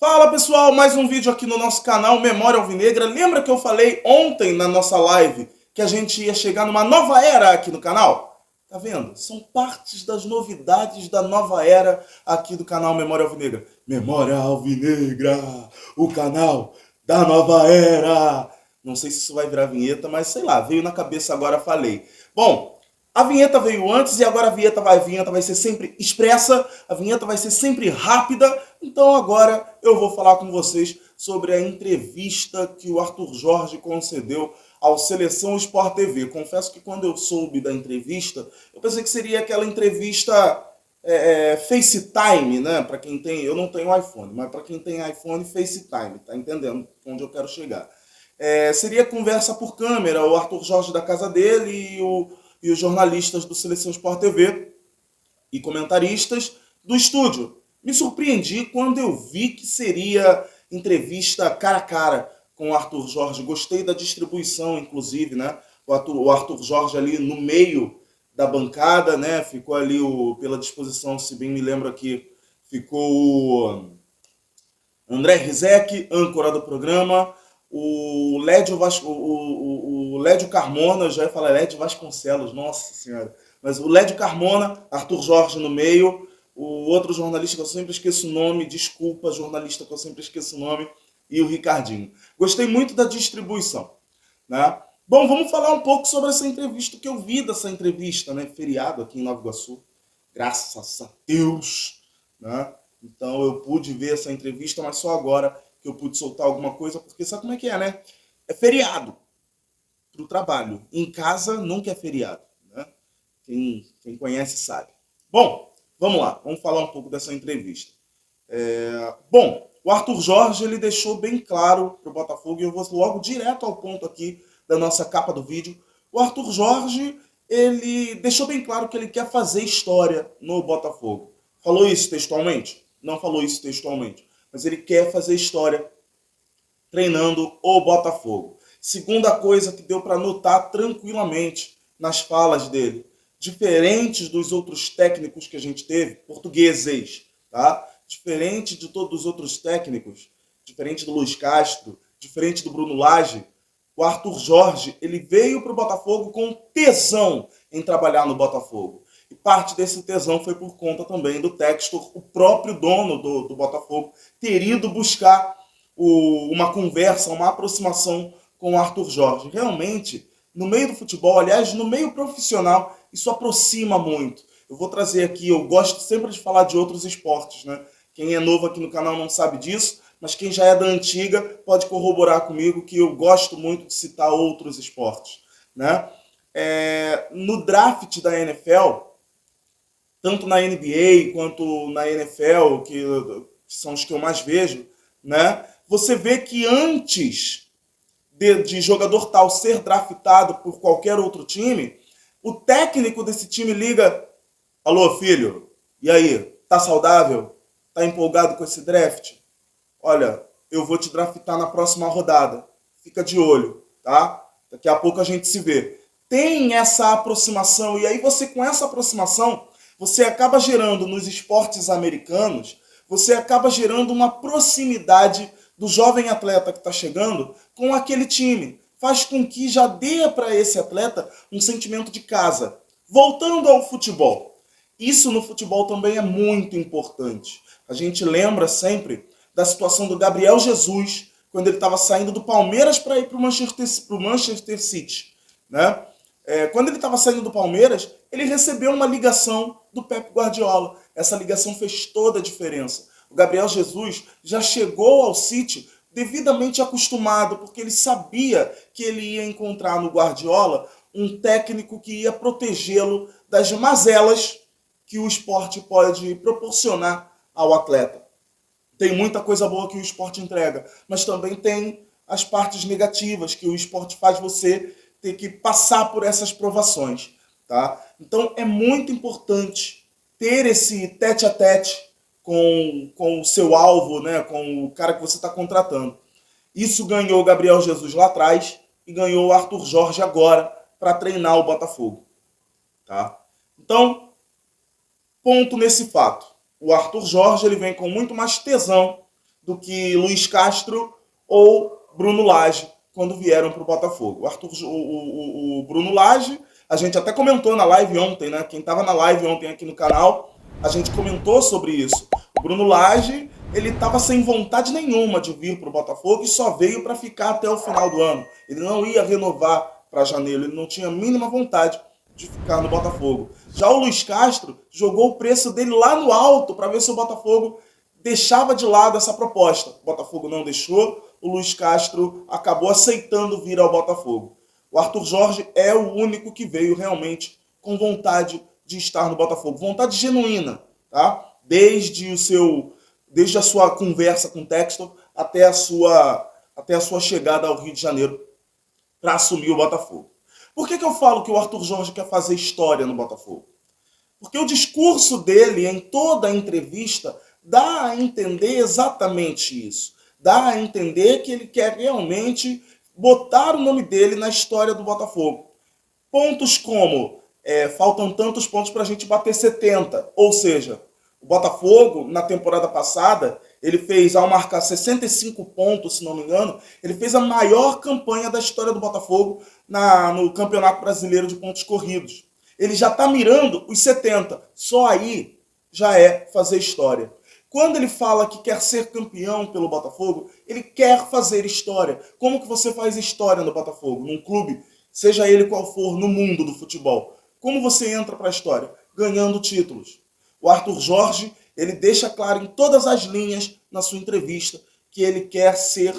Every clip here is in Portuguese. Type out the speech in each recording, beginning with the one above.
Fala pessoal, mais um vídeo aqui no nosso canal Memória Alvinegra. Lembra que eu falei ontem na nossa live que a gente ia chegar numa nova era aqui no canal? Tá vendo? São partes das novidades da nova era aqui do canal Memória Alvinegra. Memória Alvinegra, o canal da nova era. Não sei se isso vai virar vinheta, mas sei lá, veio na cabeça agora, falei. Bom, a vinheta veio antes e agora a vinheta vai ser sempre expressa, a vinheta vai ser sempre rápida. Então agora eu vou falar com vocês sobre a entrevista que o Arthur Jorge concedeu ao Seleção Sport TV. Confesso que quando eu soube da entrevista, eu pensei que seria aquela entrevista FaceTime, né? Para quem tem, eu não tenho iPhone, mas para quem tem iPhone, FaceTime, tá entendendo onde eu quero chegar? Seria conversa por câmera, o Arthur Jorge da casa dele e os jornalistas do Seleção Sport TV e comentaristas do estúdio. Me surpreendi quando eu vi que seria entrevista cara a cara com o Arthur Jorge. Gostei da distribuição, inclusive, né? O Arthur Jorge ali no meio da bancada, né? Ficou ali pela disposição, se bem me lembro aqui, ficou o André Rizek, âncora do programa, o Lédio Carmona, já ia falar Lédio Vasconcelos, nossa senhora, mas o Lédio Carmona, Arthur Jorge no meio, o outro jornalista que eu sempre esqueço o nome, desculpa, jornalista que eu sempre esqueço o nome, e o Ricardinho. Gostei muito da distribuição, né? Bom, vamos falar um pouco sobre essa entrevista, o que eu vi dessa entrevista, né? Feriado aqui em Nova Iguaçu, graças a Deus, né? Então eu pude ver essa entrevista, mas só agora que eu pude soltar alguma coisa, porque sabe como é que é, né? É feriado pro trabalho. Em casa nunca é feriado, né? Quem conhece sabe. Bom, vamos lá, vamos falar um pouco dessa entrevista. Bom, o Arthur Jorge ele deixou bem claro pro Botafogo, e eu vou logo direto ao ponto aqui da nossa capa do vídeo. O Arthur Jorge ele deixou bem claro que ele quer fazer história no Botafogo. Falou isso textualmente? Não falou isso textualmente, mas ele quer fazer história treinando o Botafogo. Segunda coisa que deu para notar tranquilamente nas falas dele, diferentes dos outros técnicos que a gente teve, portugueses, tá? Diferente de todos os outros técnicos, diferente do Luiz Castro, diferente do Bruno Lage, o Arthur Jorge ele veio para o Botafogo com tesão em trabalhar no Botafogo. E parte desse tesão foi por conta também do Textor, o próprio dono do Botafogo, ter ido buscar uma conversa, uma aproximação com o Arthur Jorge. Realmente, no meio do futebol, aliás, no meio profissional, isso aproxima muito. Eu vou trazer aqui, eu gosto sempre de falar de outros esportes, né? Quem é novo aqui no canal não sabe disso, mas quem já é da antiga pode corroborar comigo que eu gosto muito de citar outros esportes, né? No draft da NFL, tanto na NBA quanto na NFL, que são os que eu mais vejo, né? Você vê que antes de jogador tal ser draftado por qualquer outro time, o técnico desse time liga: alô, filho, e aí, tá saudável? Tá empolgado com esse draft? Olha, eu vou te draftar na próxima rodada. Fica de olho, tá? Daqui a pouco a gente se vê. Tem essa aproximação, e aí você, com essa aproximação, você acaba gerando nos esportes americanos, você acaba gerando uma proximidade do jovem atleta que está chegando com aquele time. Faz com que já dê para esse atleta um sentimento de casa. Voltando ao futebol. Isso no futebol também é muito importante. A gente lembra sempre da situação do Gabriel Jesus, quando ele estava saindo do Palmeiras para ir para o Manchester City, né? Quando ele estava saindo do Palmeiras, ele recebeu uma ligação do Pep Guardiola. Essa ligação fez toda a diferença. O Gabriel Jesus já chegou ao City devidamente acostumado, porque ele sabia que ele ia encontrar no Guardiola um técnico que ia protegê-lo das mazelas que o esporte pode proporcionar ao atleta. Tem muita coisa boa que o esporte entrega, mas também tem as partes negativas que o esporte faz você ter que passar por essas provações, tá? Então é muito importante ter esse tete-a-tete com o seu alvo, né? Com o cara que você está contratando. Isso ganhou o Gabriel Jesus lá atrás e ganhou o Arthur Jorge agora para treinar o Botafogo, tá? Então, ponto nesse fato. O Arthur Jorge ele vem com muito mais tesão do que Luiz Castro ou Bruno Lage quando vieram para o Botafogo. O Bruno Lage, a gente até comentou na live ontem, né? Quem estava na live ontem aqui no canal, a gente comentou sobre isso. O Bruno Lage, ele estava sem vontade nenhuma de vir para o Botafogo e só veio para ficar até o final do ano. Ele não ia renovar para janeiro, ele não tinha a mínima vontade de ficar no Botafogo. Já o Luiz Castro jogou o preço dele lá no alto para ver se o Botafogo deixava de lado essa proposta. O Botafogo não deixou, o Luiz Castro acabou aceitando vir ao Botafogo. O Arthur Jorge é o único que veio realmente com vontade de estar no Botafogo. Vontade genuína, tá? Desde a sua conversa com o Textor até a sua chegada ao Rio de Janeiro para assumir o Botafogo. Por que eu falo que o Arthur Jorge quer fazer história no Botafogo? Porque o discurso dele em toda a entrevista dá a entender exatamente isso. Dá a entender que ele quer realmente botar o nome dele na história do Botafogo. Pontos como, faltam tantos pontos para a gente bater 70. Ou seja, o Botafogo, na temporada passada, ele fez, ao marcar 65 pontos, se não me engano, ele fez a maior campanha da história do Botafogo no Campeonato Brasileiro de Pontos Corridos. Ele já está mirando os 70. Só aí já é fazer história. Quando ele fala que quer ser campeão pelo Botafogo, ele quer fazer história. Como que você faz história no Botafogo, num clube, seja ele qual for, no mundo do futebol? Como você entra para a história? Ganhando títulos. O Arthur Jorge, ele deixa claro em todas as linhas na sua entrevista que ele quer ser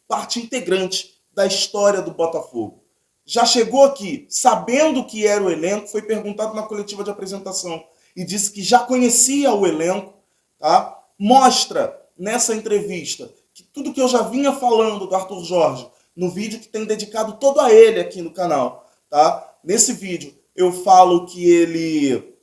parte integrante da história do Botafogo. Já chegou aqui sabendo que era o elenco, foi perguntado na coletiva de apresentação e disse que já conhecia o elenco, tá? Mostra nessa entrevista que tudo que eu já vinha falando do Arthur Jorge, no vídeo que tem dedicado todo a ele aqui no canal, tá? Nesse vídeo eu falo que ele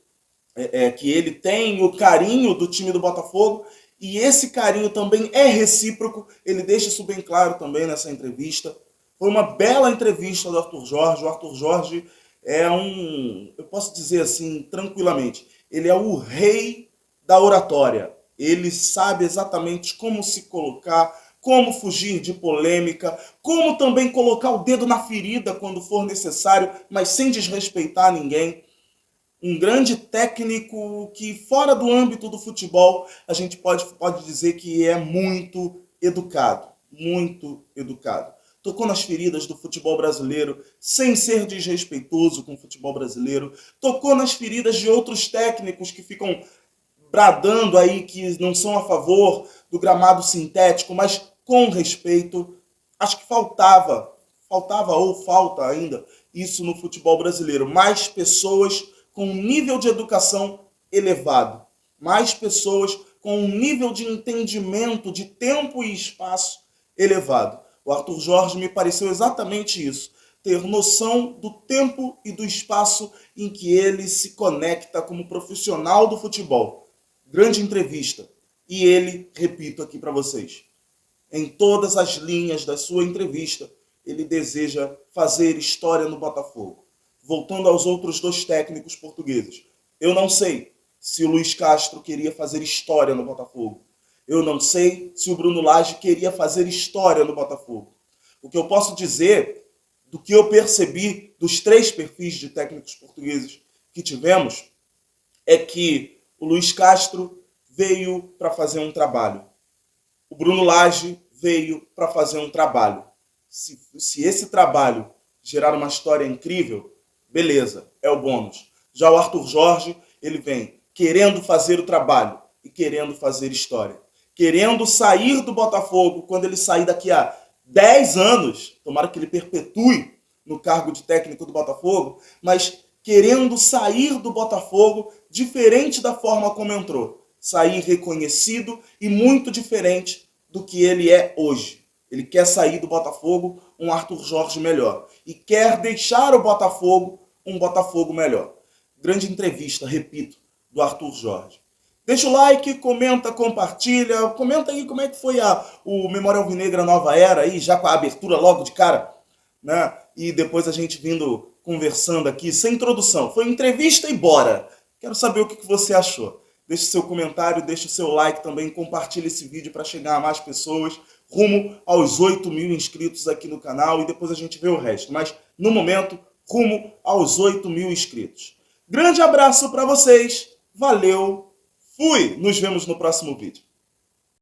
tem o carinho do time do Botafogo e esse carinho também é recíproco, ele deixa isso bem claro também nessa entrevista. Foi uma bela entrevista do Arthur Jorge. O Arthur Jorge é eu posso dizer assim tranquilamente, ele é o rei da oratória. Ele sabe exatamente como se colocar, como fugir de polêmica, como também colocar o dedo na ferida quando for necessário, mas sem desrespeitar ninguém. Um grande técnico que, fora do âmbito do futebol, a gente pode dizer que é muito educado. Muito educado. Tocou nas feridas do futebol brasileiro, sem ser desrespeitoso com o futebol brasileiro. Tocou nas feridas de outros técnicos que ficam bradando aí que não são a favor do gramado sintético, mas com respeito. Acho que faltava ou falta ainda isso no futebol brasileiro. Mais pessoas com um nível de educação elevado. Mais pessoas com um nível de entendimento de tempo e espaço elevado. O Arthur Jorge me pareceu exatamente isso. Ter noção do tempo e do espaço em que ele se conecta como profissional do futebol. Grande entrevista. E ele, repito aqui para vocês, em todas as linhas da sua entrevista, ele deseja fazer história no Botafogo. Voltando aos outros dois técnicos portugueses. Eu não sei se o Luiz Castro queria fazer história no Botafogo. Eu não sei se o Bruno Lage queria fazer história no Botafogo. O que eu posso dizer, do que eu percebi dos três perfis de técnicos portugueses que tivemos, é que o Luiz Castro veio para fazer um trabalho. O Bruno Lage veio para fazer um trabalho. Se esse trabalho gerar uma história incrível, beleza, é o bônus. Já o Arthur Jorge, ele vem querendo fazer o trabalho e querendo fazer história. Querendo sair do Botafogo quando ele sair daqui a 10 anos, tomara que ele perpetue no cargo de técnico do Botafogo, mas querendo sair do Botafogo diferente da forma como entrou. Sair reconhecido e muito diferente do que ele é hoje. Ele quer sair do Botafogo um Arthur Jorge melhor. E quer deixar o Botafogo um Botafogo melhor. Grande entrevista, repito, do Arthur Jorge. Deixa o like, comenta, compartilha. Comenta aí como é que foi o Memória Alvinegra Nova Era, aí, já com a abertura logo de cara, né? E depois a gente vindo conversando aqui, sem introdução. Foi entrevista e bora. Quero saber o que você achou. deixe seu comentário, deixe o seu like também, compartilhe esse vídeo para chegar a mais pessoas, rumo aos 8.000 inscritos aqui no canal e depois a gente vê o resto. Mas, no momento, rumo aos 8.000 inscritos. Grande abraço para vocês, valeu, fui! Nos vemos no próximo vídeo.